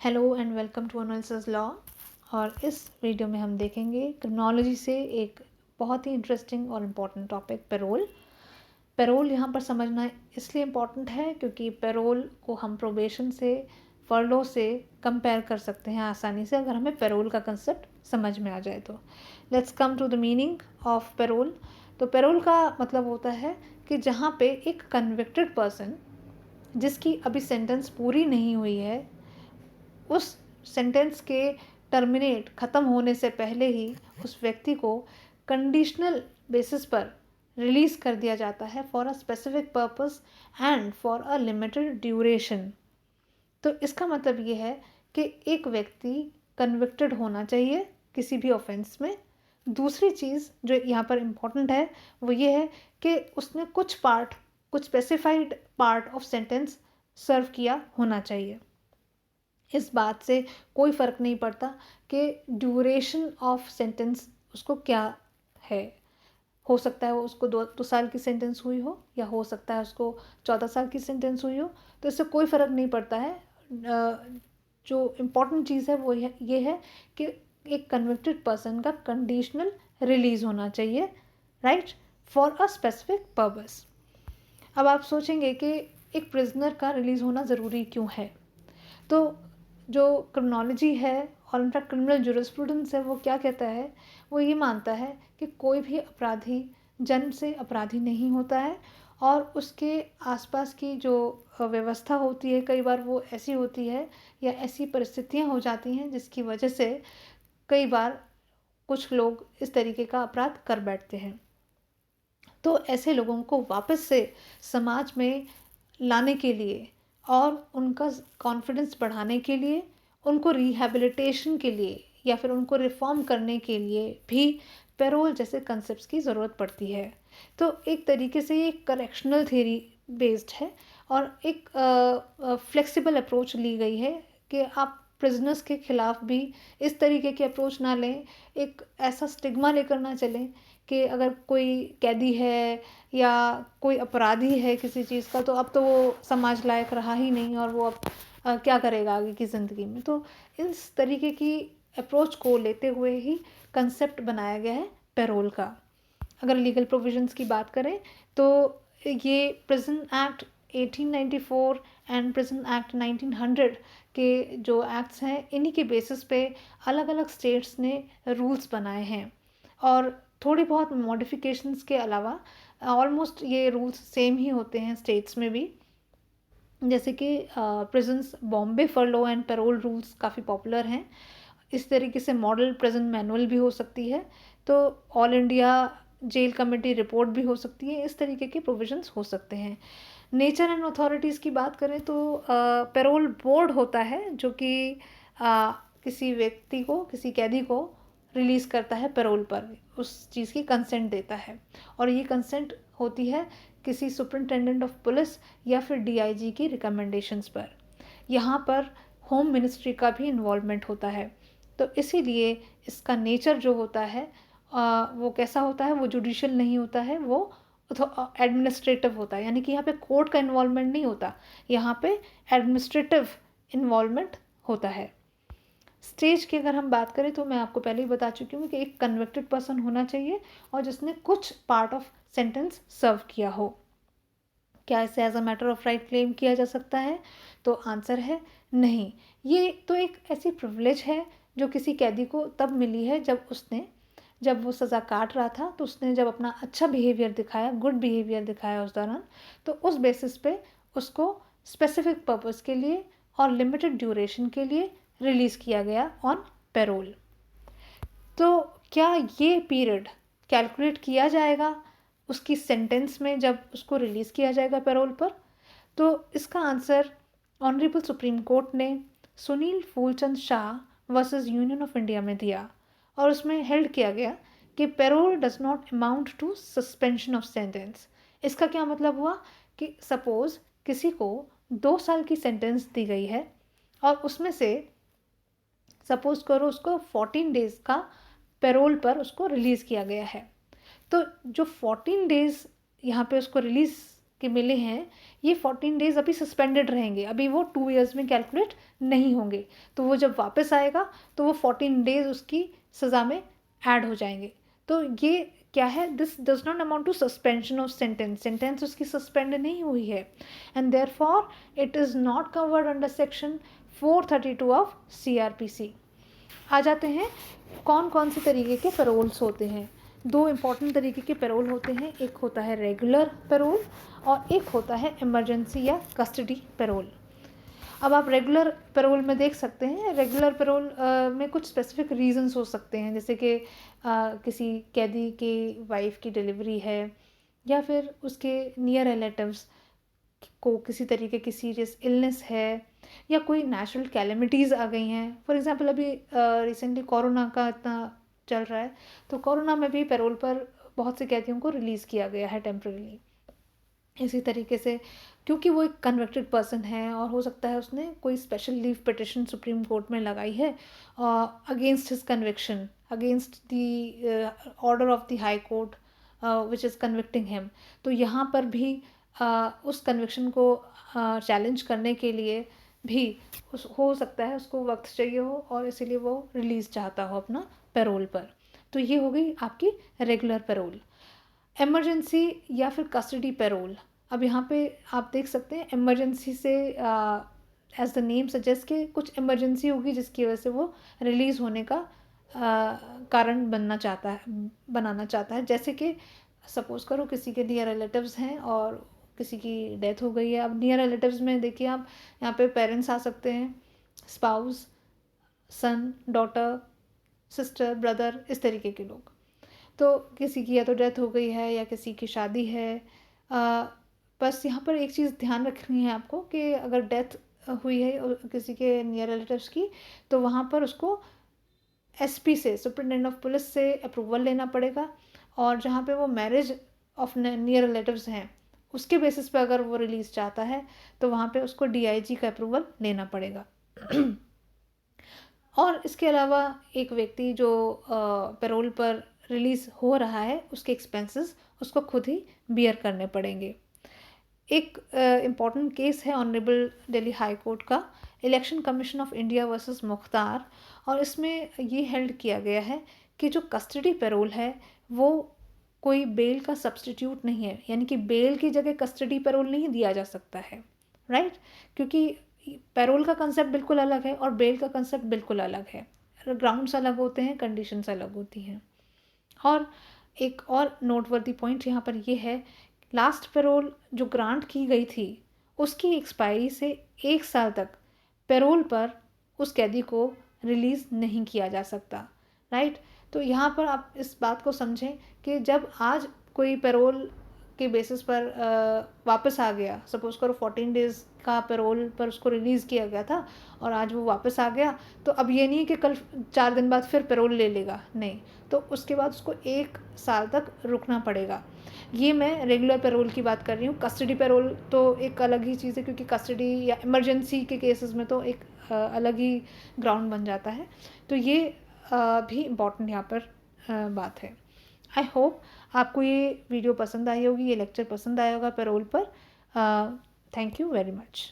Hello and welcome to analysis law. और इस video में हम देखेंगे क्रिमिनोलॉजी से एक बहुत ही इंटरेस्टिंग और इम्पॉर्टेंट टॉपिक पैरोल। पैरोल यहाँ पर समझना इसलिए इम्पॉर्टेंट है क्योंकि पैरोल को हम प्रोबेशन से, फर्लो से कंपेयर कर सकते हैं आसानी से अगर हमें पैरोल का कंसेप्ट समझ में आ जाए तो। Let's come to the meaning of parole. तो पैरोल का मतलब होता है कि जहाँ पे एक कन्विक्टेड पर्सन जिसकी अभी सेंटेंस पूरी नहीं हुई है, उस सेंटेंस के टर्मिनेट ख़त्म होने से पहले ही उस व्यक्ति को कंडीशनल बेसिस पर रिलीज़ कर दिया जाता है for a specific purpose and for a limited duration. तो इसका मतलब ये है कि एक व्यक्ति कन्विक्टेड होना चाहिए किसी भी ऑफेंस में। दूसरी चीज़ जो यहाँ पर इम्पॉर्टेंट है वो ये है कि उसने कुछ स्पेसिफाइड पार्ट ऑफ सेंटेंस सर्व किया होना चाहिए। इस बात से कोई फ़र्क नहीं पड़ता कि ड्यूरेशन ऑफ सेंटेंस उसको क्या है। हो सकता है वो उसको 2 साल की सेंटेंस हुई हो या हो सकता है उसको 14 साल की सेंटेंस हुई हो, तो इससे कोई फ़र्क नहीं पड़ता है। जो इम्पोर्टेंट चीज़ है वो ये है कि एक कन्विक्टेड पर्सन का कंडीशनल रिलीज़ होना चाहिए, right, for a specific purpose. अब आप सोचेंगे कि एक प्रिजनर का रिलीज़ होना ज़रूरी क्यों है। तो जो क्रिमिनोलॉजी है और इनफैक्ट क्रिमिनल जूरिस्प्रूडेंस है वो क्या कहता है, वो ये मानता है कि कोई भी अपराधी जन्म से अपराधी नहीं होता है और उसके आसपास की जो व्यवस्था होती है कई बार वो ऐसी होती है या ऐसी परिस्थितियां हो जाती हैं जिसकी वजह से कई बार कुछ लोग इस तरीके का अपराध कर बैठते हैं। तो ऐसे लोगों को वापस से समाज में लाने के लिए और उनका कॉन्फिडेंस बढ़ाने के लिए, उनको रिहैबिलिटेशन के लिए या फिर उनको रिफॉर्म करने के लिए भी पैरोल जैसे कंसेप्ट्स की ज़रूरत पड़ती है। तो एक तरीके से ये करेक्शनल थ्योरी बेस्ड है और एक फ्लेक्सिबल अप्रोच ली गई है कि आप प्रिजनर्स के ख़िलाफ़ भी इस तरीके की अप्रोच ना लें, एक ऐसा स्टिग्मा लेकर ना चलें कि अगर कोई कैदी है या कोई अपराधी है किसी चीज़ का तो अब तो वो समाज लायक रहा ही नहीं और वो अब क्या करेगा आगे की ज़िंदगी में। तो इस तरीके की अप्रोच को लेते हुए ही कंसेप्ट बनाया गया है पैरोल का। अगर लीगल प्रोविजंस की बात करें तो ये prison act 1894 and prison act 1900 के जो एक्ट्स हैं इन्हीं के बेसिस पे अलग अलग स्टेट्स ने रूल्स बनाए हैं और थोड़ी बहुत मॉडिफिकेशंस के अलावा ऑलमोस्ट ये रूल्स सेम ही होते हैं स्टेट्स में भी। जैसे कि prisons Bombay furlough and parole rules काफ़ी पॉपुलर हैं। इस तरीके से मॉडल प्रेजेंट मैनुअल भी हो सकती है, तो all India jail committee report भी हो सकती है। इस तरीके के प्रोविजंस हो सकते हैं। नेचर एंड अथॉरिटीज़ की बात करें तो पैरोल बोर्ड होता है जो कि किसी व्यक्ति को, किसी कैदी को रिलीज़ करता है पैरोल पर, उस चीज़ की कंसेंट देता है और ये कंसेंट होती है किसी सुपरिटेंडेंट ऑफ पुलिस या फिर डीआईजी की रिकमेंडेशंस पर। यहाँ पर होम मिनिस्ट्री का भी इन्वॉल्वमेंट होता है। तो इसीलिए इसका नेचर जो होता है वो कैसा होता है, वो जुडिशियल नहीं होता है, वो एडमिनिस्ट्रेटिव होता है। यानी कि यहाँ पे कोर्ट का इन्वॉल्वमेंट नहीं होता, यहाँ पे एडमिनिस्ट्रेटिव इन्वॉल्वमेंट होता है। स्टेज की अगर हम बात करें तो मैं आपको पहले ही बता चुकी हूँ कि एक कन्विक्टेड पर्सन होना चाहिए और जिसने कुछ पार्ट ऑफ सेंटेंस सर्व किया हो। क्या इसे as a matter of right claim किया जा सकता है? तो आंसर है नहीं। ये तो एक ऐसी प्रिविलेज है जो किसी कैदी को तब मिली है जब वो सज़ा काट रहा था, तो उसने जब अपना अच्छा बिहेवियर दिखाया, गुड बिहेवियर दिखाया उस दौरान, तो उस बेसिस पे उसको स्पेसिफिक पर्पस के लिए और लिमिटेड ड्यूरेशन के लिए रिलीज़ किया गया ऑन पैरोल। तो क्या ये पीरियड कैलकुलेट किया जाएगा उसकी सेंटेंस में जब उसको रिलीज़ किया जाएगा पैरोल पर? तो इसका आंसर ऑनरेबल सुप्रीम कोर्ट ने Sunil Phoolchand Shah versus union of India में दिया और उसमें हेल्ड किया गया कि parole does not amount to suspension of sentence. इसका क्या मतलब हुआ कि सपोज़ किसी को 2 साल की सेंटेंस दी गई है और उसमें से सपोज़ करो उसको 14 डेज़ का पैरोल पर उसको रिलीज़ किया गया है। तो जो 14 डेज़ यहाँ पे उसको रिलीज़ के मिले हैं, ये 14 डेज़ अभी सस्पेंडेड रहेंगे, अभी वो 2 ईयर्स में कैलकुलेट नहीं होंगे। तो वो जब वापस आएगा तो वो 14 डेज़ उसकी सज़ा में ऐड हो जाएंगे। तो ये क्या है, this does not amount to suspension of sentence उसकी सस्पेंड नहीं हुई है, and therefore it is not covered under section 432 of CRPC। आ जाते हैं कौन कौन से तरीके के पैरोल्स होते हैं। 2 इम्पॉर्टेंट तरीके के पैरोल होते हैं, एक होता है रेगुलर पैरोल और एक होता है इमरजेंसी या कस्टडी पैरोल। अब आप रेगुलर पैरोल में देख सकते हैं, रेगुलर पैरोल में कुछ स्पेसिफिक रीजंस हो सकते हैं, जैसे कि किसी कैदी की वाइफ की डिलीवरी है या फिर उसके नियर रिलेटिव्स को किसी तरीके की सीरियस इलनेस है या कोई नेचुरल कैलेमिटीज़ आ गई हैं। फॉर एग्जांपल अभी रिसेंटली कोरोना का इतना चल रहा है, तो कोरोना में भी पैरोल पर बहुत से कैदियों को रिलीज़ किया गया है टेम्परेरी। इसी तरीके से क्योंकि वो एक कन्विक्टेड पर्सन है और हो सकता है उसने कोई special leave petition supreme court में लगाई है against his conviction, against the order of the high court which is convicting him. तो यहाँ पर भी उस कन्विक्शन को चैलेंज करने के लिए भी हो सकता है उसको वक्त चाहिए हो और इसीलिए वो रिलीज़ चाहता हो अपना पैरोल पर। तो ये हो गई आपकी रेगुलर पैरोल। इमरजेंसी या फिर कस्टडी पैरोल, अब यहाँ पे आप देख सकते हैं इमरजेंसी से एज द नेम सजेस्ट कि कुछ इमरजेंसी होगी जिसकी वजह से वो रिलीज़ होने का कारण बनाना चाहता है। जैसे कि सपोज़ करो किसी के नियर रिलेटिव्स हैं और किसी की डेथ हो गई है। अब नियर रिलेटिव्स में देखिए आप यहाँ पे पेरेंट्स आ सकते हैं, स्पाउस, सन, डॉटर, सिस्टर, ब्रदर, इस तरीके के लोग। तो किसी की या तो डेथ हो गई है या किसी की शादी है। बस यहाँ पर एक चीज़ ध्यान रखनी है आपको कि अगर डेथ हुई है किसी के नियर रिलेटिव्स की, तो वहाँ पर उसको SP से, सुपरिटेंडेंट ऑफ पुलिस से अप्रूवल लेना पड़ेगा। और जहाँ पे वो मैरिज ऑफ नियर रिलेटिव्स हैं उसके बेसिस पे अगर वो रिलीज़ चाहता है तो वहाँ पे उसको DIG का अप्रूवल लेना पड़ेगा। और इसके अलावा एक व्यक्ति जो पैरोल पर रिलीज़ हो रहा है उसके एक्सपेंसेस उसको खुद ही बियर करने पड़ेंगे। एक इम्पॉर्टेंट केस है ऑनरेबल दिल्ली हाई कोर्ट का, election commission of India versus Mukhtar, और इसमें ये हेल्ड किया गया है कि जो कस्टडी पैरोल है वो कोई बेल का सब्स्टिट्यूट नहीं है, यानी कि बेल की जगह कस्टडी पैरोल नहीं दिया जा सकता है, राइट। क्योंकि पैरोल का कंसेप्ट बिल्कुल अलग है और बेल का कंसेप्ट बिल्कुल अलग है, ग्राउंड्स अलग होते हैं, कंडीशंस अलग होती हैं। और एक और नोटवर्दी पॉइंट यहाँ पर ये है, लास्ट पैरोल जो ग्रांट की गई थी उसकी एक्सपायरी से 1 साल तक पैरोल पर उस कैदी को रिलीज़ नहीं किया जा सकता, राइट। तो यहाँ पर आप इस बात को समझें कि जब आज कोई पैरोल के बेसिस पर वापस आ गया, सपोज़ करो 14 डेज़ का पैरोल पर उसको रिलीज़ किया गया था और आज वो वापस आ गया, तो अब ये नहीं है कि कल 4 दिन बाद फिर पैरोल ले लेगा, नहीं, तो उसके बाद उसको 1 साल तक रुकना पड़ेगा। ये मैं रेगुलर पैरोल की बात कर रही हूँ। कस्टडी पैरोल तो एक अलग ही चीज़ है, क्योंकि कस्टडी या इमरजेंसी के केसेस में तो एक अलग ही ग्राउंड बन जाता है। तो ये भी इम्पॉर्टेंट यहाँ पर बात है। आई होप आपको ये वीडियो पसंद आई होगी, ये लेक्चर पसंद आया होगा पैरोल पर। Thank you very much.